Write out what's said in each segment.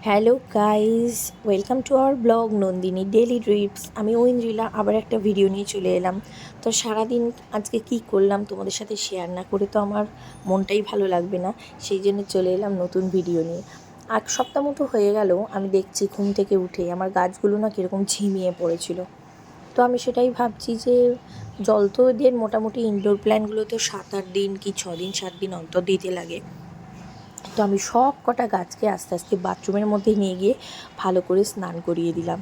Hello guys, welcome to our blog Nandini daily drips. আমি ঐন্দ্রিলা আবার একটা ভিডিও নিয়ে চলে এলাম। তো সারাদিন আজকে কি করলাম তোমাদের সাথে শেয়ার না করে তো আমার মনটাই ভালো লাগবে না, সেই জন্য চলে এলাম নতুন ভিডিও নিয়ে। 1 সপ্তাহ মতো হয়ে গেল আমি দেখছি ঘুম থেকে উঠে আমার গাছগুলো না কীরকম ঝিমিয়ে পড়েছিল। তো আমি সেটাই ভাবছি যে জল তো এদের মোটামুটি ইনডোর প্ল্যান্টগুলো তো 7-8 দিন কি 6 দিন 7 দিন অন্তর দিতে লাগে। তো আমি সব কটা গাছকে আস্তে আস্তে বাথরুমের মধ্যে নিয়ে গিয়ে ভালো করে স্নান করিয়ে দিলাম।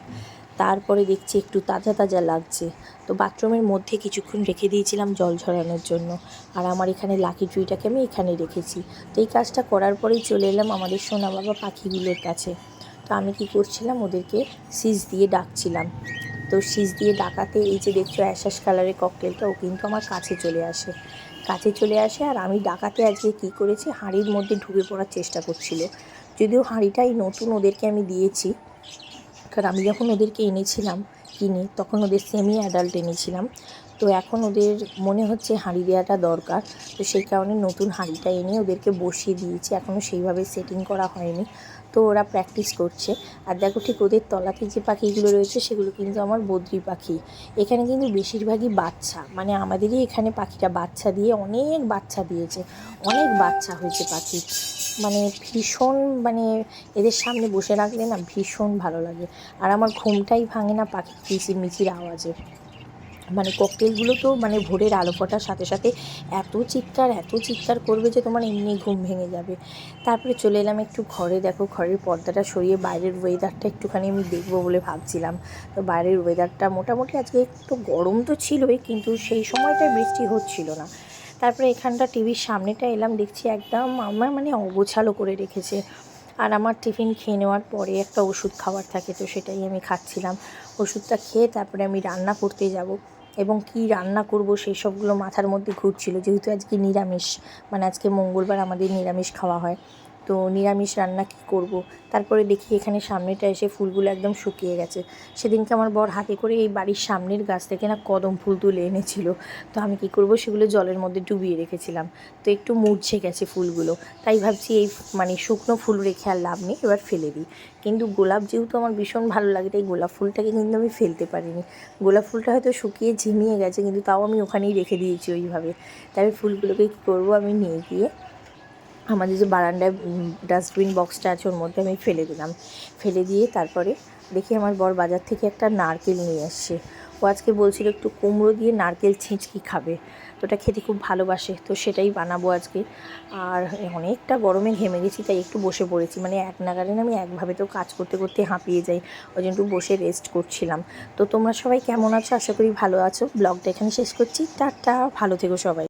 তারপরে দেখছি একটু তাজা তাজা লাগছে, তো বাথরুমের মধ্যে কিছুক্ষণ রেখে দিয়েছিলাম জল ঝরানোর জন্য। আর আমার এখানে লাকি ট্রিটাকে আমি এখানে রেখেছি। তো এই কাজটা করার পরেই চলে এলাম আমাদের সোনা বাবা পাখিগুলোর কাছে। তো আমি কি করছিলাম, ওদেরকে সিজ দিয়ে ডাকছিলাম। তো সিজ দিয়ে ডাকাতে এই যে দেখছো অ্যাশাস কালারের ককটেলটা, ও কিন্তু আমার কাছে চলে আসে আর আমি ডাকাতে আজকে কী করেছি, হাঁড়ির মধ্যে ঢুকে পড়ার চেষ্টা করছিল। যদিও হাঁড়িটাই নতুন ওদেরকে আমি দিয়েছি, কারণ আমি যখন ওদেরকে এনেছিলাম কিনে তখন ওদের সেমি অ্যাডাল্ট এনেছিলাম। তো এখন ওদের মনে হচ্ছে হাঁড়ি দেওয়াটা দরকার, তো সেই কারণে নতুন হাঁড়িটা এনে ওদেরকে বসিয়ে দিয়েছি। এখনও সেইভাবে সেটিং করা হয়নি, তো ওরা প্র্যাকটিস করছে। আর দেখো ঠিক ওদের তলাতে যে পাখিগুলো রয়েছে সেগুলো কিন্তু আমার বদ্রি পাখি। এখানে কিন্তু বেশিরভাগই বাচ্চা, মানে আমাদেরই এখানে পাখিটা বাচ্চা দিয়ে অনেক বাচ্চা দিয়েছে, অনেক বাচ্চা হয়েছে পাখি। মানে ভীষণ, মানে এদের সামনে বসে রাখলে না ভীষণ ভালো লাগে। আর আমার ঘুমটাই ভাঙে না পাখির কিচিরমিচির আওয়াজে। মানে ককটেলগুলো তো মানে ভোরের আলো ফোটার সাথে সাথে এত চিৎকার করবে যে তোমার এমনি ঘুম ভেঙে যাবে। তারপরে চলে এলাম একটু ঘরে। দেখো ঘরের পর্দাটা সরিয়ে বাইরের ওয়েদারটা একটুখানি আমি দেখবো বলে ভাবছিলাম। তো বাইরের ওয়েদারটা মোটামুটি আজকে একটু গরম তো ছিলই, কিন্তু সেই সময়টায় বৃষ্টি হচ্ছিল না। তারপরে এখানটা টিভির সামনেটা এলাম, দেখছি একদম আমার মানে অগোছালো করে রেখেছে। আর আমার টিফিন খেয়ে নেওয়ার পরে একটা ওষুধ খাবার থাকে, তো সেটাই আমি খাচ্ছিলাম। ওষুধটা খেয়ে তারপরে আমি রান্না করতে যাব, এবং কি রান্না করব সেই সবগুলো মাথার মধ্যে ঘুরছিল। যেহেতু আজকে নিরামিষ, মানে আজকে মঙ্গলবার আমাদের নিরামিষ খাওয়া হয়, তো নিরামিষ রান্না কি করব। তারপরে দেখি এখানে সামনেটা এসে ফুলগুলো একদম শুকিয়ে গেছে। সেদিনকে আমার বর হাতে করে এই বাড়ির সামনের গাছ থেকে না কদম ফুল তুলে এনেছিল। তো আমি কি করব, সেগুলো জলের মধ্যে ডুবিয়ে রেখেছিলাম, তো একটু মূর্ছে গেছে ফুলগুলো। তাই ভাবছি এই মানে শুকনো ফুল রেখে আর লাভ নেই, এবার ফেলে দিই। কিন্তু গোলাপ যেহেতু আমার ভীষণ ভালো লাগে, তাই গোলাপ ফুলটাকে কিন্তু আমি ফেলতে পারিনি। গোলাপ ফুলটা হয়তো শুকিয়ে ঝিমিয়ে গেছে, কিন্তু তাও আমি ওখানেই রেখে দিয়েছি ওইভাবে। তাই ফুলগুলোকে কী করবো, আমি নিয়ে গিয়ে আমাদের যে বারান্দায় ডাস্টবিন বক্সটা আছে ওর মধ্যে আমি ফেলে দিলাম। ফেলে দিয়ে তারপরে দেখি আমার বর বাজার থেকে একটা নারকেল নিয়ে এসছে। ও আজকে বলছিল একটু কুমড়ো দিয়ে নারকেল ছিঁচকি খাবে, তো ওটা খেতে খুব ভালোবাসে, তো সেটাই বানাবো আজকে। আর অনেকটা গরমে ঘেমে গেছি, তাই একটু বসে পড়েছি। মানে এক নাগারে আমি একভাবে তো কাজ করতে করতে হাঁপিয়ে যাই, ওই জন্য একটু বসে রেস্ট করছিলাম। তো তোমরা সবাই কেমন আছো? আশা করি ভালো আছো। ব্লগটা এখানে শেষ করছি, টাটা, ভালো থেকো সবাই।